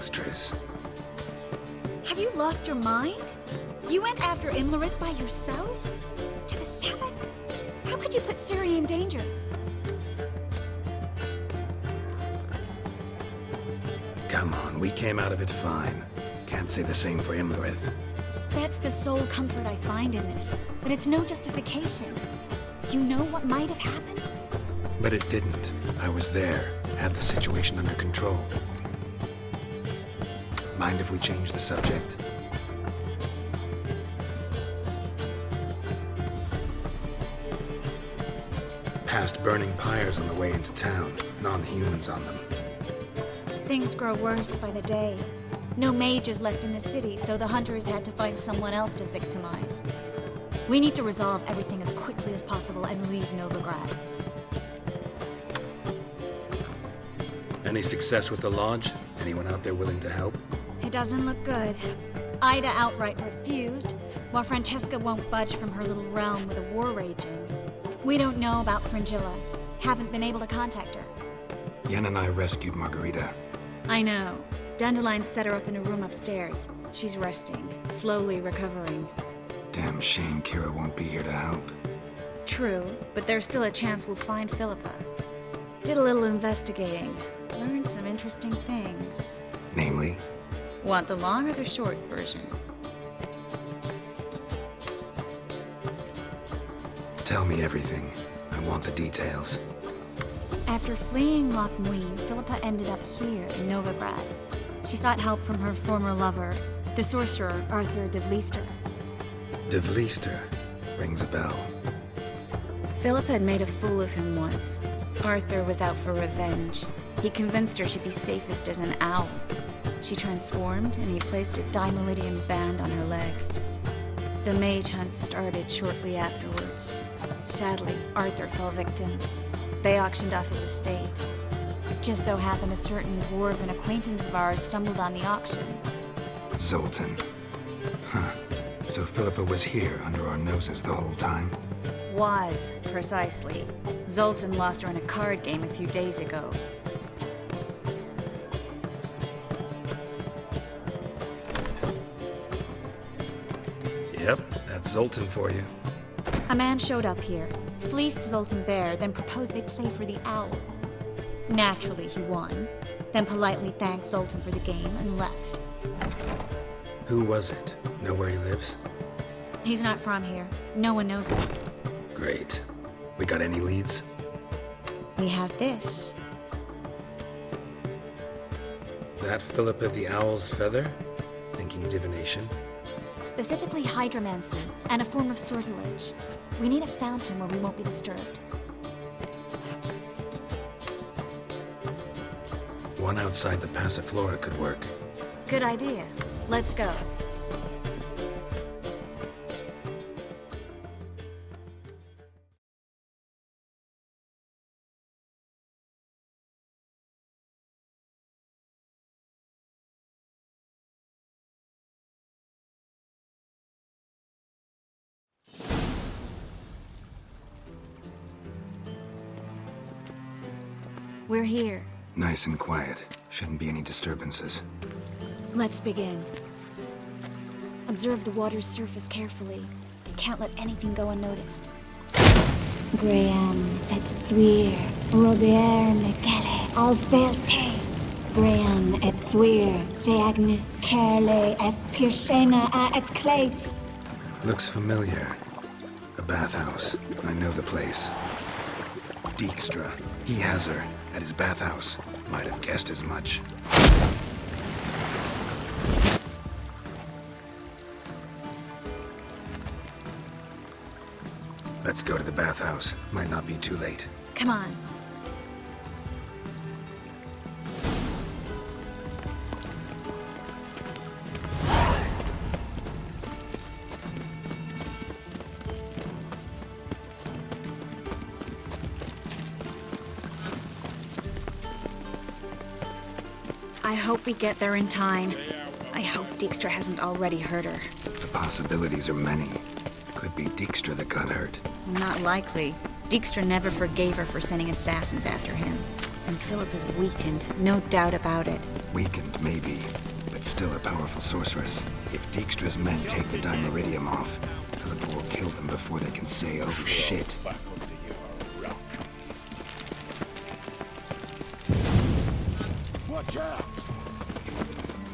songstress. Have you lost your mind? You went after Imlerith by yourselves? To the Sabbath? How could you put Ciri in danger? Come on, we came out of it fine. Can't say the same for Imlerith. That's the sole comfort I find in this, but it's no justification. You know what might have happened? But it didn't. I was there, had the situation under control. Mind if we change the subject? Past burning pyres on the way into town, non-humans on them. Things grow worse by the day. No mages left in the city, so the hunters had to find someone else to victimize. We need to resolve everything as quickly as possible and leave Novigrad. Any success with the lodge? Anyone out there willing to help? It doesn't look good. Ida outright refused, while Francesca won't budge from her little realm with a war raging. We don't know about Fringilla. Haven't been able to contact her. Yen and I rescued Margarita. I know. Dandelion set her up in a room upstairs. She's resting, slowly recovering. Damn shame Kira won't be here to help. True, but there's still a chance we'll find Philippa. Did a little investigating. Learned some interesting things. Namely? Want the long or the short version? Tell me everything. I want the details. After fleeing Loch Muin, Philippa ended up here in Novigrad. She sought help from her former lover, the sorcerer Arthur de Vlister. De Vlister rings a bell. Philippa had made a fool of him once. Arthur was out for revenge. He convinced her she'd be safest as an owl. She transformed, and he placed a dimeridian band on her leg. The mage hunt started shortly afterwards. Sadly, Arthur fell victim. They auctioned off his estate. Just so happened a certain dwarven acquaintance of ours stumbled on the auction. Zoltan. Huh. So Philippa was here under our noses the whole time? Was, precisely. Zoltan lost her in a card game a few days ago. Yep, that's Zoltan for you. A man showed up here, fleeced Zoltan bare, then proposed they play for the owl. Naturally, he won, then politely thanked Zoltan for the game and left. Who was it? Know where he lives? He's not from here. No one knows him. Great. We got any leads? We have this. That Philippa the Owl's feather? Thinking divination? Specifically hydromancy, and a form of sortilege. We need a fountain where we won't be disturbed. One outside the Passiflora could work. Good idea. Let's go. We're here. Nice and quiet. Shouldn't be any disturbances. Let's begin. Observe the water's surface carefully. You can't let anything go unnoticed. Graham et Thuir, Robert Mekele, Alfelte. Graham et Thuir, Deagnis Kerle, Espirshena a et Clate. Looks familiar. A bathhouse. I know the place. Dijkstra. He has her. At his bathhouse. Might have guessed as much. Let's go to the bathhouse. Might not be too late. Come on. I hope we get there in time. I hope Dijkstra hasn't already hurt her. The possibilities are many. Could be Dijkstra that got hurt. Not likely. Dijkstra never forgave her for sending assassins after him. And Philip is weakened, no doubt about it. Weakened, maybe, but still a powerful sorceress. If Dijkstra's men take the Dimeridium off, Philippa will kill them before they can say, oh shit. Watch out!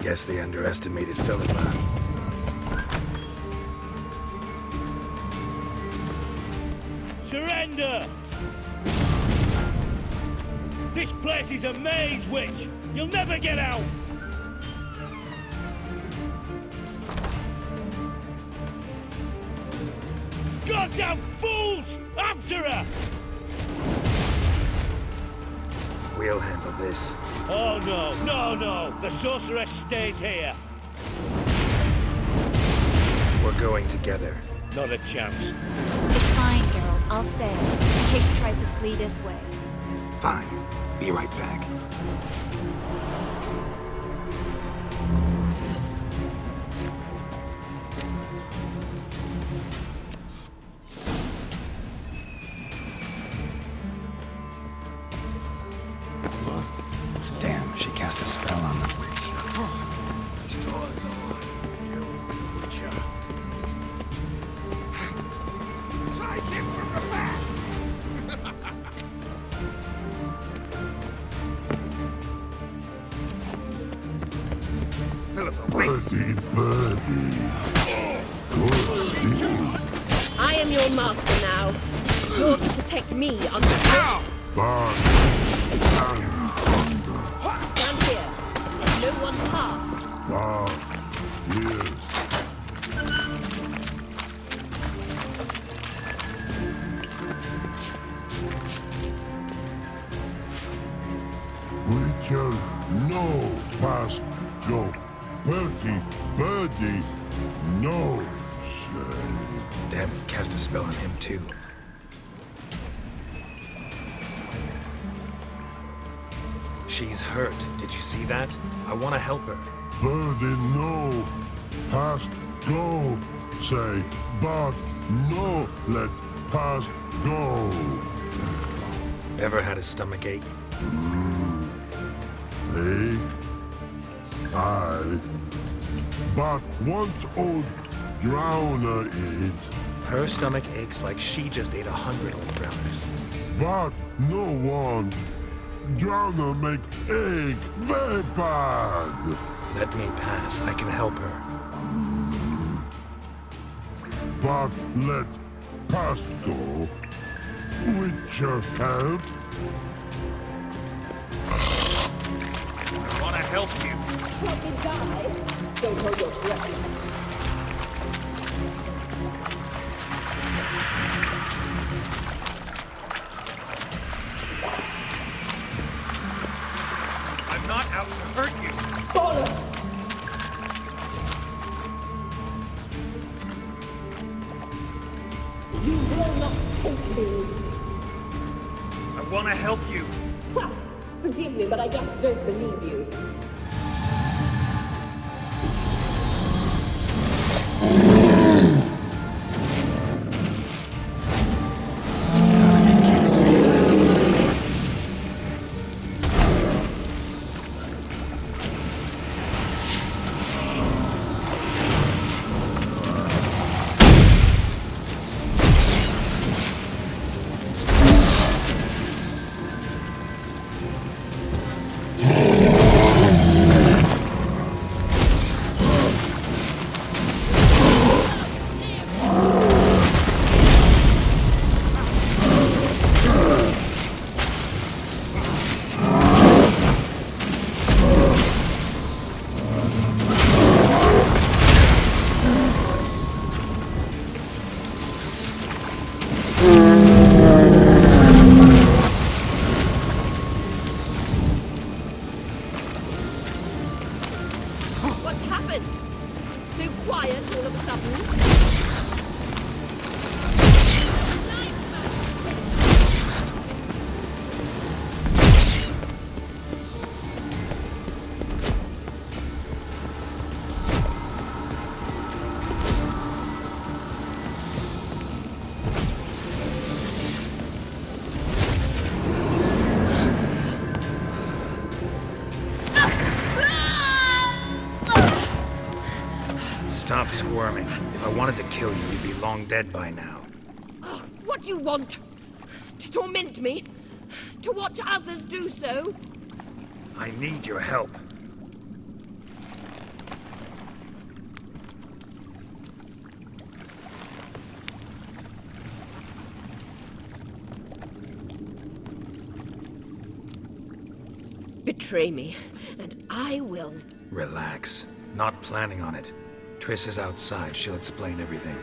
Guess they underestimated Philippa. Surrender! This place is a maze, witch! You'll never get out! Goddamn fools! After her! We'll handle this. Oh no. The sorceress stays here. We're going together. Not a chance. It's fine, Geralt. I'll stay, in case she tries to flee this way. Fine. Be right back. Damn, she cast a spell on them. I am your master now. You're to protect me on the Stand here. Let no one pass. Witcher, no past go. Bertie, birdie, no say. Damn it, cast a spell on him too. She's hurt. Did you see that? I want to help her. Birdie, no past go. Say, but no let past go. Ever had a stomach ache? Ache? Aye. But once old drowner eat. Her stomach aches like she just ate 100 old drowners. But no one. Drowner make egg very bad. Let me pass. I can help her. But let past go. Witcher help. I want to help you. Probably die. Don't hold your breath. I'm not out to hurt you. Bollocks! You will not take me. I want to help you. Ha! Forgive me, but I just don't believe you. What's happened? So quiet all of a sudden? Stop squirming. If I wanted to kill you, you'd be long dead by now. Oh, what do you want? To torment me? To watch others do so? I need your help. Betray me, and I will. Relax. Not planning on it. Triss is outside. She'll explain everything.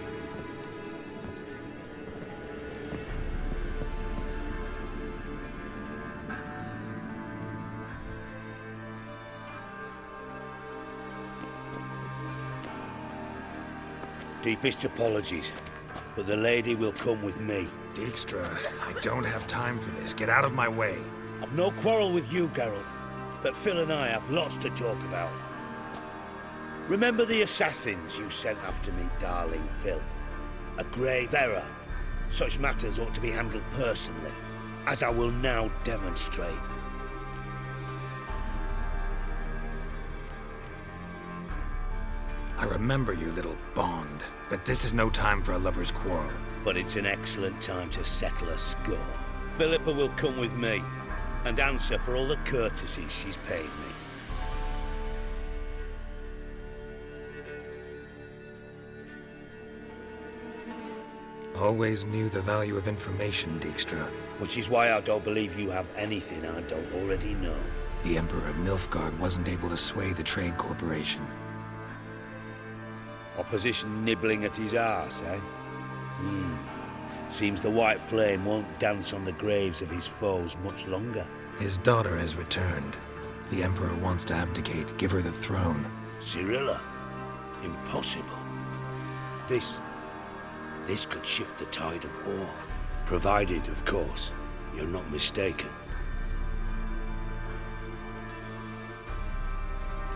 Deepest apologies, but the lady will come with me. Dijkstra, I don't have time for this. Get out of my way. I've no quarrel with you, Geralt, but Phil and I have lots to talk about. Remember the assassins you sent after me, darling Phil? A grave error. Such matters ought to be handled personally, as I will now demonstrate. I remember you, little Bond, but this is no time for a lover's quarrel. But it's an excellent time to settle a score. Philippa will come with me and answer for all the courtesies she's paid me. Always knew the value of information, Dijkstra. Which is why I don't believe you have anything I don't already know. The Emperor of Nilfgaard wasn't able to sway the Trade Corporation. Opposition nibbling at his arse, eh? Seems the white flame won't dance on the graves of his foes much longer. His daughter has returned. The Emperor wants to abdicate, give her the throne. Cyrilla? Impossible. This could shift the tide of war. Provided, of course, you're not mistaken.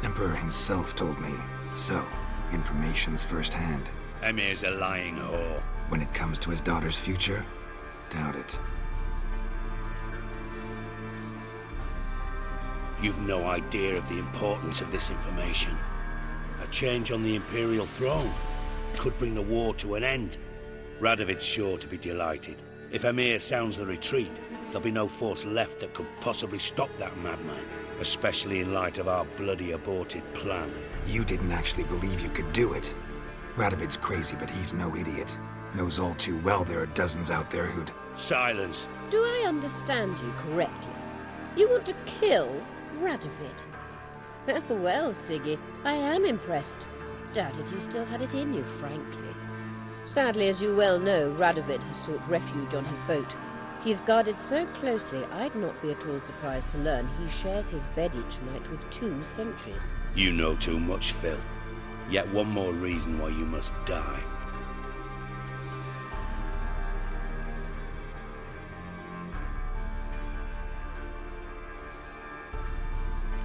Emperor himself told me. So, information's firsthand. Emir's a lying whore. When it comes to his daughter's future, doubt it. You've no idea of the importance of this information. A change on the Imperial throne could bring the war to an end. Radovid's sure to be delighted. If Emir sounds the retreat, there'll be no force left that could possibly stop that madman, especially in light of our bloody aborted plan. You didn't actually believe you could do it. Radovid's crazy, but he's no idiot. Knows all too well there are dozens out there who'd... Silence. Do I understand you correctly? You want to kill Radovid? Well, Siggy, I am impressed. Doubted you still had it in you, frankly. Sadly, as you well know, Radovid has sought refuge on his boat. He's guarded so closely, I'd not be at all surprised to learn he shares his bed each night with 2 sentries. You know too much, Phil. Yet one more reason why you must die.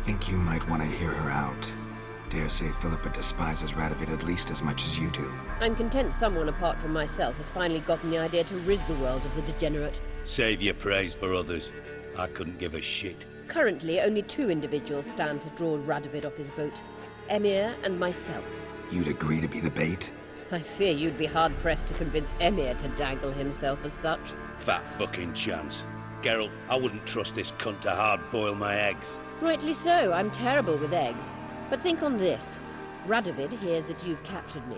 Think you might want to hear her out. Dare say Philippa despises Radovid at least as much as you do. I'm content someone apart from myself has finally gotten the idea to rid the world of the degenerate. Save your praise for others. I couldn't give a shit. Currently, only 2 individuals stand to draw Radovid off his boat. Emir and myself. You'd agree to be the bait? I fear you'd be hard-pressed to convince Emir to dangle himself as such. Fat fucking chance. Geralt, I wouldn't trust this cunt to hard-boil my eggs. Rightly so, I'm terrible with eggs. But think on this. Radovid hears that you've captured me.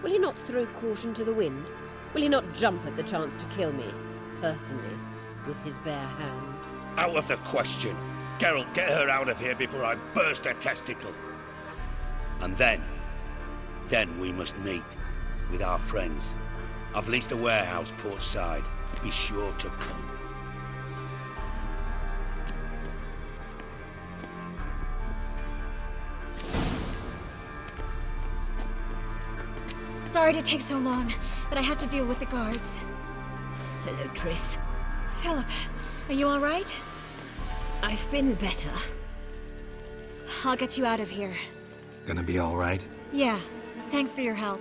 Will he not throw caution to the wind? Will he not jump at the chance to kill me, personally, with his bare hands? Out of the question. Geralt, get her out of here before I burst her testicle. And then we must meet with our friends. I've leased a warehouse portside. Be sure to come. Sorry to take so long, but I had to deal with the guards. Hello, Triss. Philip, are you all right? I've been better. I'll get you out of here. Gonna be all right? Yeah, thanks for your help.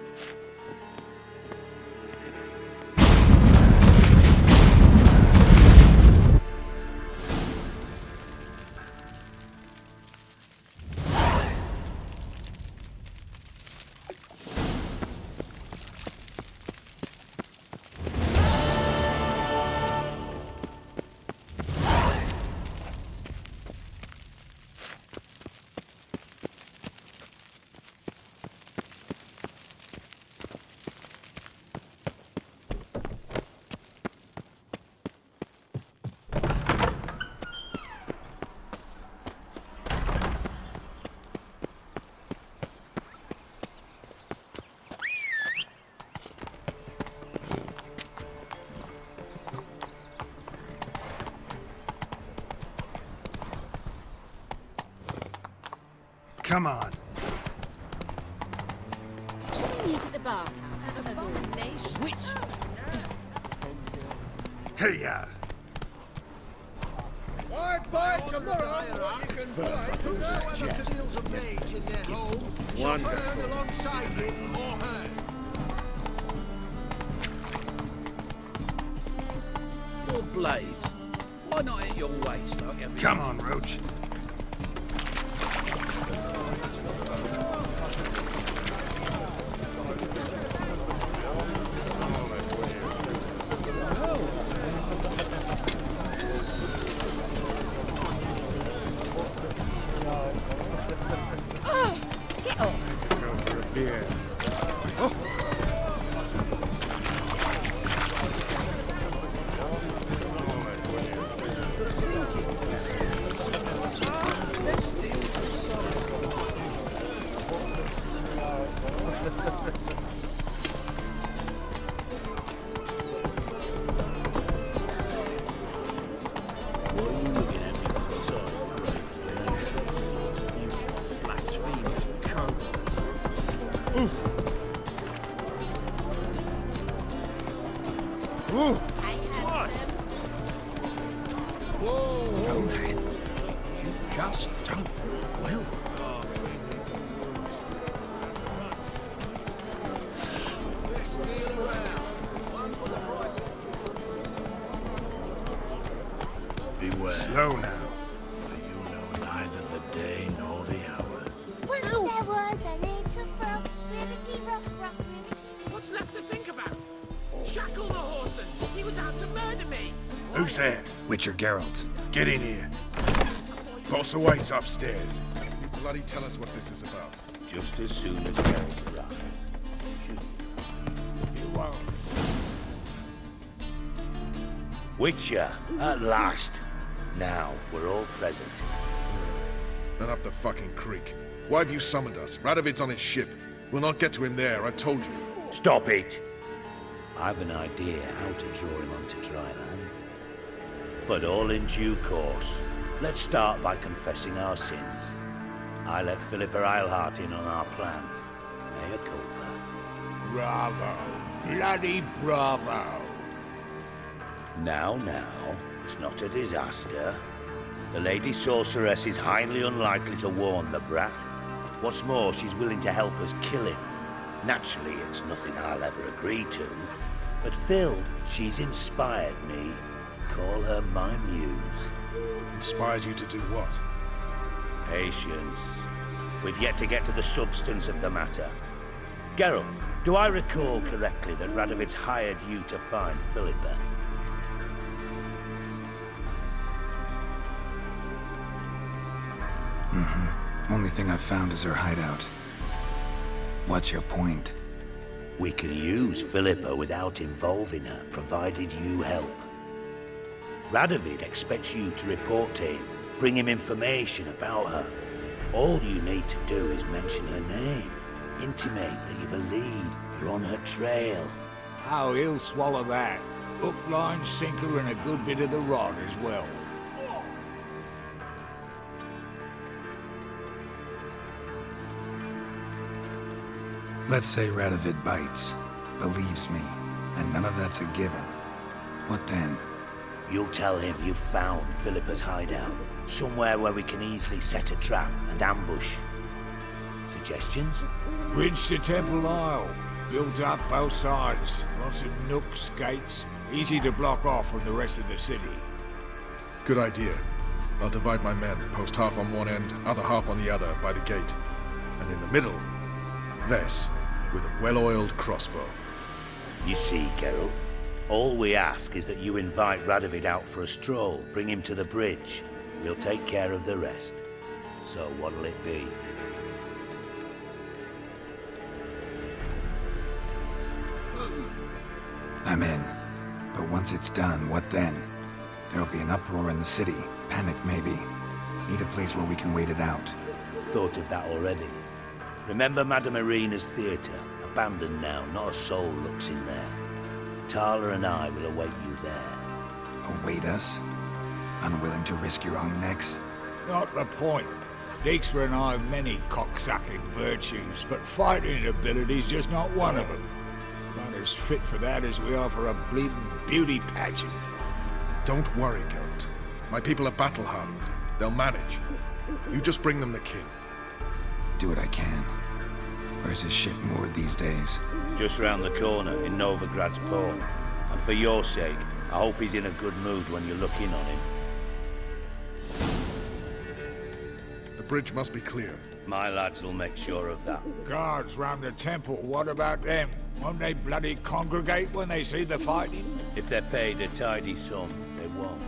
Come on. Should we meet at the bathhouse? As always. Which? Hey, ya! By tomorrow, you can fight to know whether Cadeal's a mage in their home. Wonderful. Burn alongside him or her. Your blades. Why not at your waist like every... Come on, Roach. Just don't well. Beware. Slow now. For you know neither the day nor the hour. Once there was a little frog, ribbity rock, rock, ribbity. What's left to think about? Shackle the horse and he was out to murder me. Who's there? Witcher Geralt. Get in here. Boss awaits upstairs. You bloody tell us what this is about. Just as soon as Geralt arrives. Should you? You won't. Witcher, at last. Now we're all present. Then up the fucking creek. Why have you summoned us? Radovid's on his ship. We'll not get to him there, I've told you. Stop it! I've an idea how to draw him onto dry land. But all in due course. Let's start by confessing our sins. I let Philippa Eilhart in on our plan. Mea culpa. Bravo. Bloody bravo. Now, it's not a disaster. The Lady Sorceress is highly unlikely to warn the brat. What's more, she's willing to help us kill him. Naturally, it's nothing I'll ever agree to. But Phil, she's inspired me. Call her my muse. Inspired you to do what? Patience. We've yet to get to the substance of the matter. Geralt, do I recall correctly that Radovid's hired you to find Philippa? Only thing I've found is her hideout. What's your point? We can use Philippa without involving her, provided you help. Radovid expects you to report to him, bring him information about her. All you need to do is mention her name, intimate that you've a lead, you're on her trail. Oh, he'll swallow that. Hook, line, sinker, and a good bit of the rod as well. Let's say Radovid bites, believes me, and none of that's a given. What then? You'll tell him you've found Philippa's hideout, somewhere where we can easily set a trap and ambush. Suggestions? Bridge to Temple Isle. Built up both sides. Lots of nooks, gates. Easy to block off from the rest of the city. Good idea. I'll divide my men, post half on one end, other half on the other, by the gate. And in the middle, Vess, with a well-oiled crossbow. You see, Geralt, all we ask is that you invite Radovid out for a stroll, bring him to the bridge. We'll take care of the rest. So what'll it be? I'm in. But once it's done, what then? There'll be an uproar in the city. Panic, maybe. Need a place where we can wait it out. Thought of that already. Remember Madame Irina's theatre? Abandoned now, not a soul looks in there. Tala and I will await you there. Await us? Unwilling to risk your own necks? Not the point. Dijkstra and I have many cocksucking virtues, but fighting ability's just not one of them. Not as fit for that as we are for a bleeding beauty pageant. Don't worry, Geralt. My people are battle-hardened. They'll manage. You just bring them the king. Do what I can. Where's his ship moored these days? Just round the corner in Novigrad's port. And for your sake, I hope he's in a good mood when you look in on him. The bridge must be clear. My lads will make sure of that. Guards round the temple, what about them? Won't they bloody congregate when they see the fighting? If they're paid a tidy sum, they won't.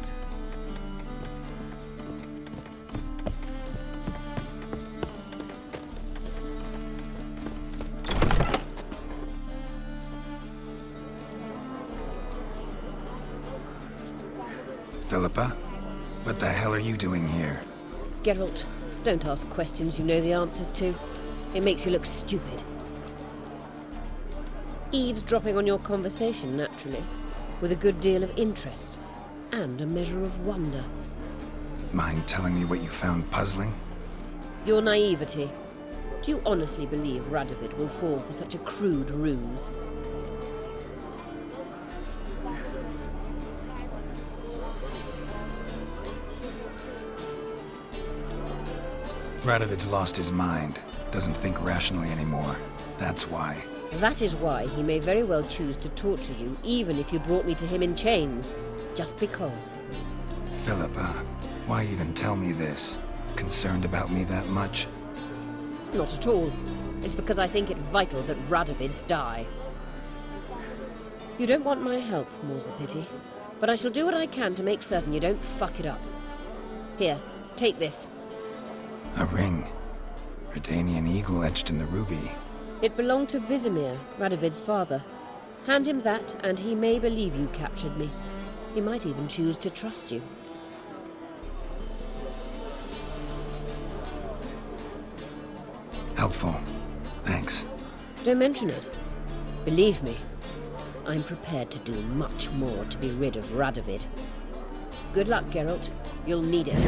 Philippa? What the hell are you doing here? Geralt, don't ask questions you know the answers to. It makes you look stupid. Eavesdropping on your conversation, naturally, with a good deal of interest and a measure of wonder. Mind telling me what you found puzzling? Your naivety. Do you honestly believe Radovid will fall for such a crude ruse? Radovid's lost his mind. Doesn't think rationally anymore. That's why. That is why he may very well choose to torture you, even if you brought me to him in chains. Just because. Philippa, why even tell me this? Concerned about me that much? Not at all. It's because I think it vital that Radovid die. You don't want my help, more's the pity. But I shall do what I can to make certain you don't fuck it up. Here, take this. A ring. Redanian eagle etched in the ruby. It belonged to Vizimir, Radovid's father. Hand him that, and he may believe you captured me. He might even choose to trust you. Helpful. Thanks. Don't mention it. Believe me, I'm prepared to do much more to be rid of Radovid. Good luck, Geralt. You'll need it.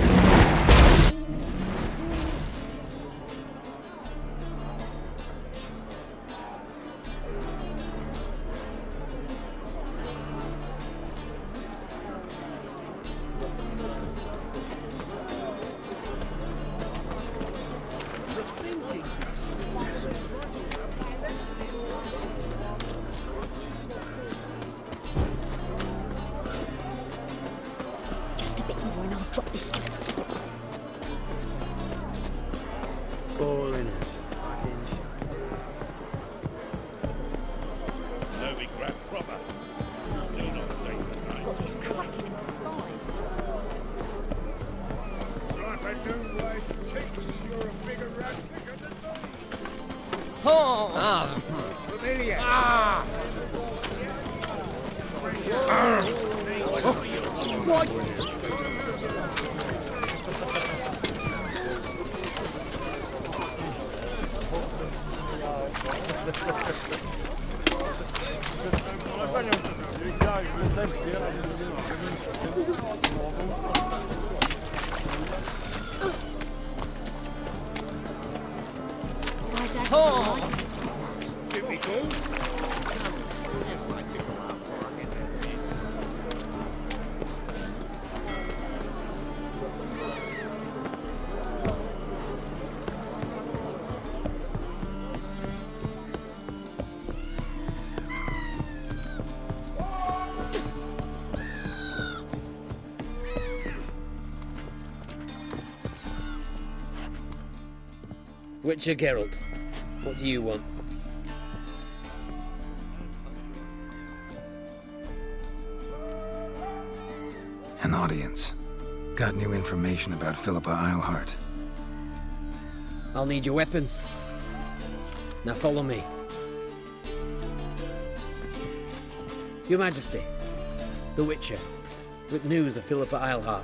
Just a bit more and I'll drop this. Boring as fucking shite. Novigrad proper. Still not safe at night. Got this cracking in the spine. Like a new wife teaches you're a bigger rat bigger than me. Familiar. My dad doesn't like this. Witcher Geralt, what do you want? An audience. Got new information about Philippa Eilhart. I'll need your weapons. Now follow me. Your Majesty, the Witcher, with news of Philippa Eilhart.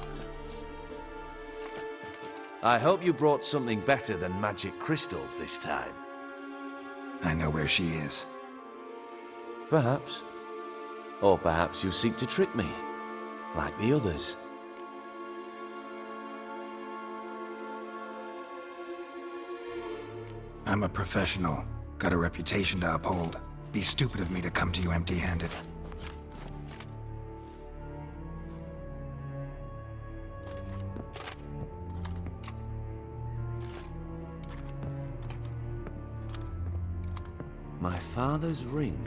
I hope you brought something better than magic crystals this time. I know where she is. Perhaps. Or perhaps you seek to trick me, like the others. I'm a professional. Got a reputation to uphold. Be stupid of me to come to you empty-handed. My father's ring.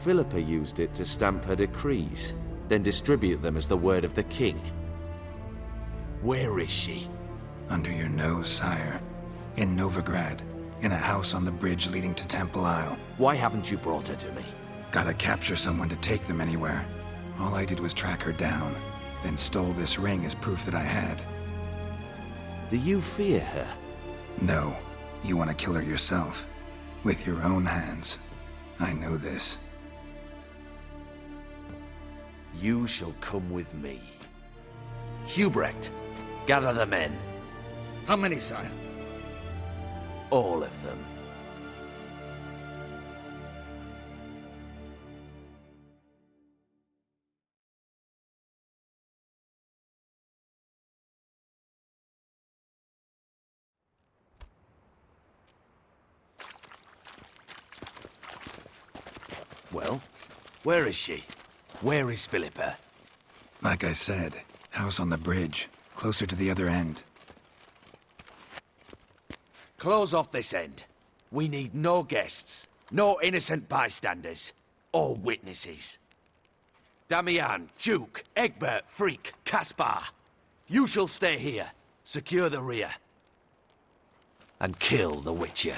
Philippa used it to stamp her decrees, then distribute them as the word of the king. Where is she? Under your nose, sire. In Novigrad. In a house on the bridge leading to Temple Isle. Why haven't you brought her to me? Gotta capture someone to take them anywhere. All I did was track her down, then stole this ring as proof that I had. Do you fear her? No. You want to kill her yourself. With your own hands. I know this. You shall come with me. Hubrecht, gather the men. How many, sire? All of them. Well, where is she? Where is Philippa? Like I said, house on the bridge, closer to the other end. Close off this end. We need no guests, no innocent bystanders, or witnesses. Damian, Duke, Egbert, Freak, Caspar. You shall stay here, secure the rear, and kill the Witcher.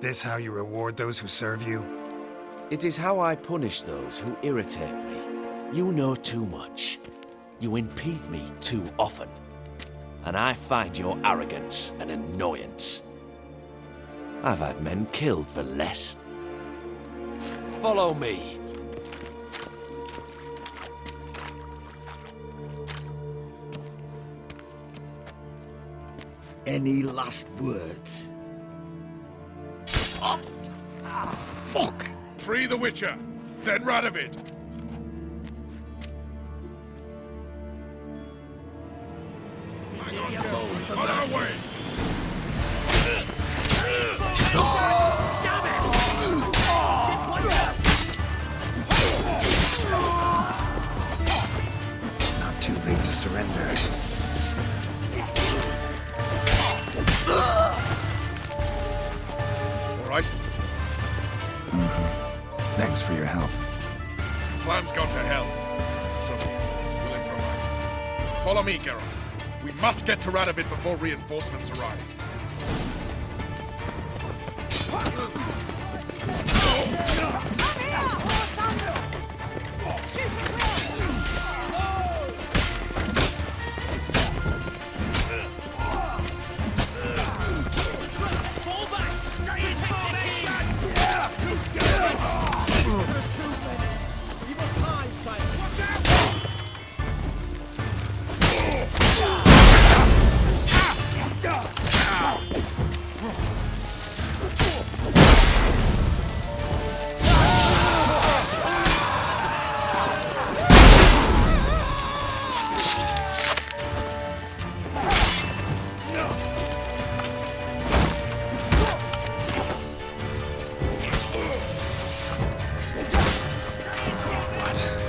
This how you reward those who serve you? It is how I punish those who irritate me. You know too much. You impede me too often. And I find your arrogance an annoyance. I've had men killed for less. Follow me. Any last words? Fuck! Free the Witcher, then Radovid. Hang on, on our way! Not too late to surrender. All right? Thanks for your help. Plan's gone to hell. So be it. We'll improvise. Follow me, Geralt. We must get to Radovid before reinforcements arrive.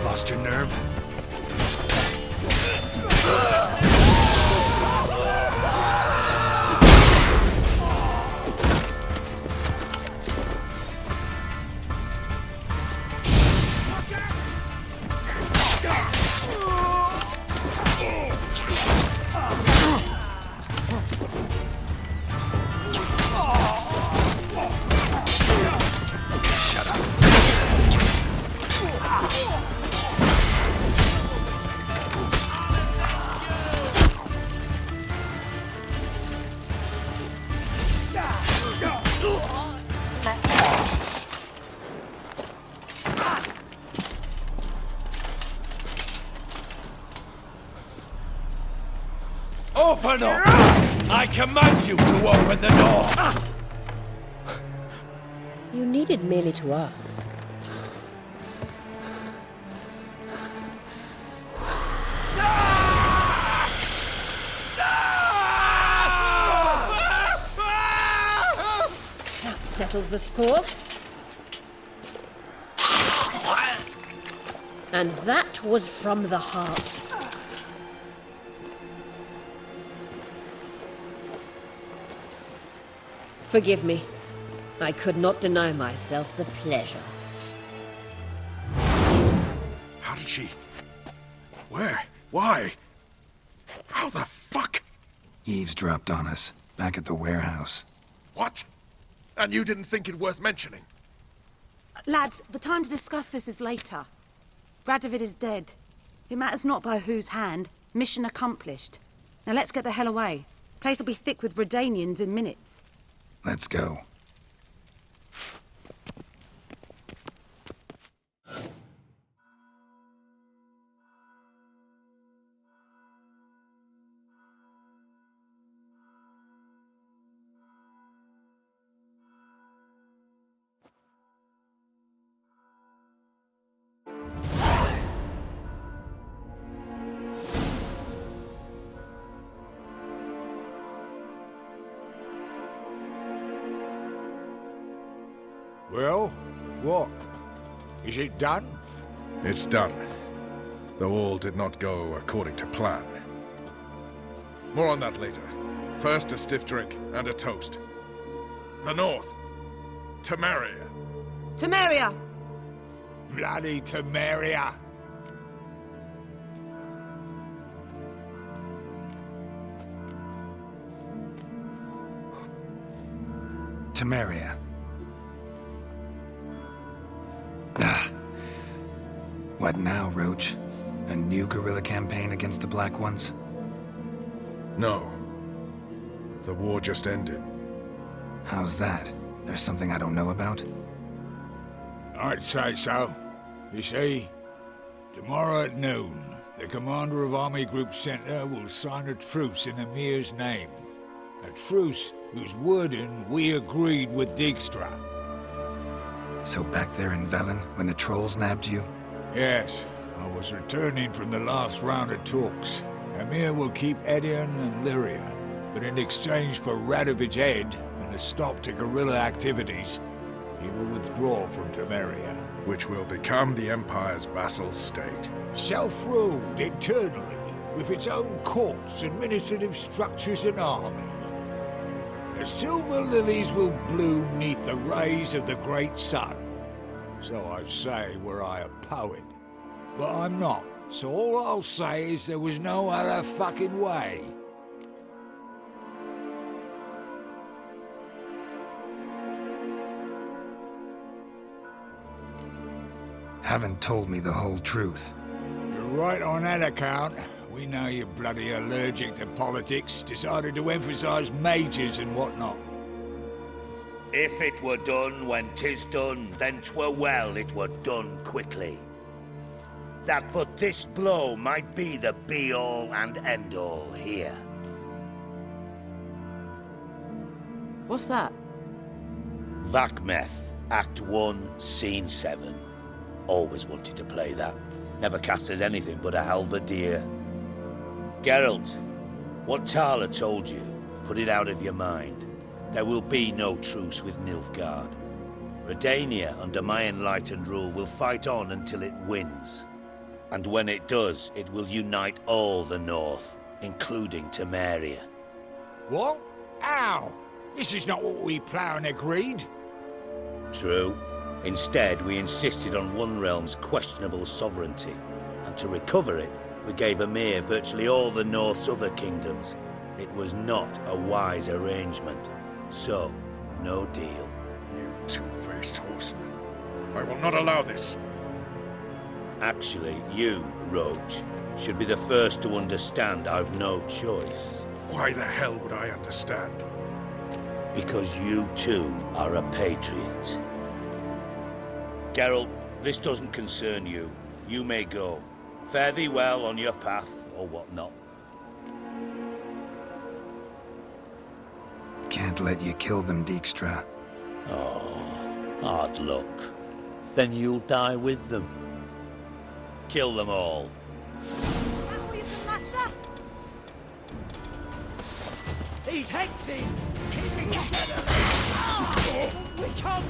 Lost your nerve? Open up! I command you to open the door! You needed merely to ask. settles the score. And that was from the heart. Forgive me. I could not deny myself the pleasure. How did she... Where? Why? How the fuck? Eavesdropped on us, back at the warehouse. What? And you didn't think it worth mentioning? Lads, the time to discuss this is later. Radovid is dead. It matters not by whose hand. Mission accomplished. Now let's get the hell away. Place will be thick with Redanians in minutes. Let's go. Well, what? Is it done? It's done. Though all did not go according to plan. More on that later. First, a stiff drink and a toast. The North. Temeria. Temeria! Bloody Temeria! Temeria. Ah. What now, Roach? A new guerrilla campaign against the Black Ones? No. The war just ended. How's that? There's something I don't know about? I'd say so. You see, tomorrow at noon, the commander of Army Group Center will sign a truce in Emir's name. A truce whose wording we agreed with Dijkstra. So back there in Velen, when the trolls nabbed you? Yes, I was returning from the last round of talks. Emir will keep Edion and Lyria, but in exchange for Radovid's head and a stop to guerrilla activities, he will withdraw from Temeria. Which will become the Empire's vassal state. Self-ruled internally, with its own courts, administrative structures and army. The silver lilies will bloom neath the rays of the great sun. So I say were I a poet. But I'm not, so all I'll say is there was no other fucking way. Haven't told me the whole truth. You're right on that account. We know you're bloody allergic to politics, decided to emphasize majors and whatnot. If it were done when 'tis done, then 'twere well it were done quickly. That but this blow might be the be-all and end-all here. What's that? Vakmeth, Act 1, Scene 7. Always wanted to play that. Never cast as anything but a halberdier. Geralt, what Tala told you, put it out of your mind. There will be no truce with Nilfgaard. Redania, under my enlightened rule, will fight on until it wins. And when it does, it will unite all the North, including Temeria. What? How? This is not what we Plough agreed. True. Instead, we insisted on one realm's questionable sovereignty, and to recover it, we gave Emir virtually all the North's other kingdoms. It was not a wise arrangement. So, no deal. You two-faced horse. I will not allow this. Actually, you, Roach, should be the first to understand I've no choice. Why the hell would I understand? Because you too are a patriot. Geralt, this doesn't concern you. You may go. Fare thee well on your path, or whatnot. Can't let you kill them, Dijkstra. Oh, hard luck. Then you'll die with them. Kill them all. He's hexing! Keep it together! We can't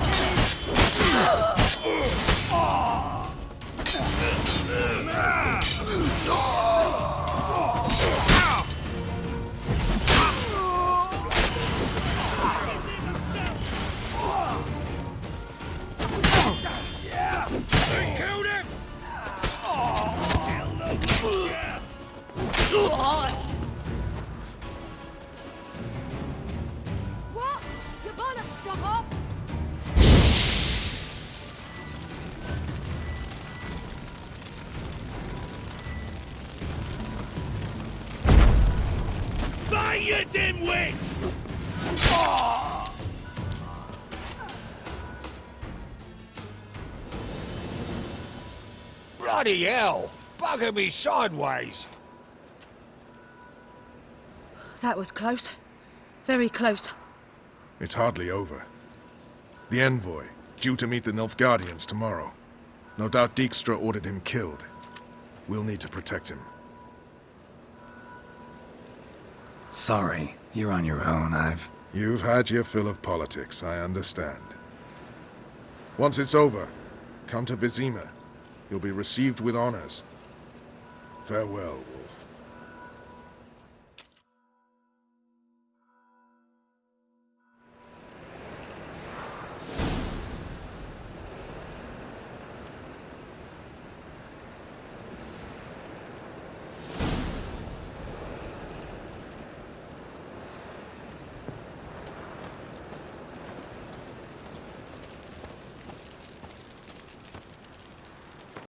Killed him! What? Your bollocks drop off? Fight, you dimwits! Bloody hell! Bugger me sideways! That was close. Very close. It's hardly over. The envoy, due to meet the Nilfgaardians tomorrow. No doubt Dijkstra ordered him killed. We'll need to protect him. Sorry, you're on your own. You've had your fill of politics, I understand. Once it's over, come to Vizima. You'll be received with honors. Farewell, Wolf.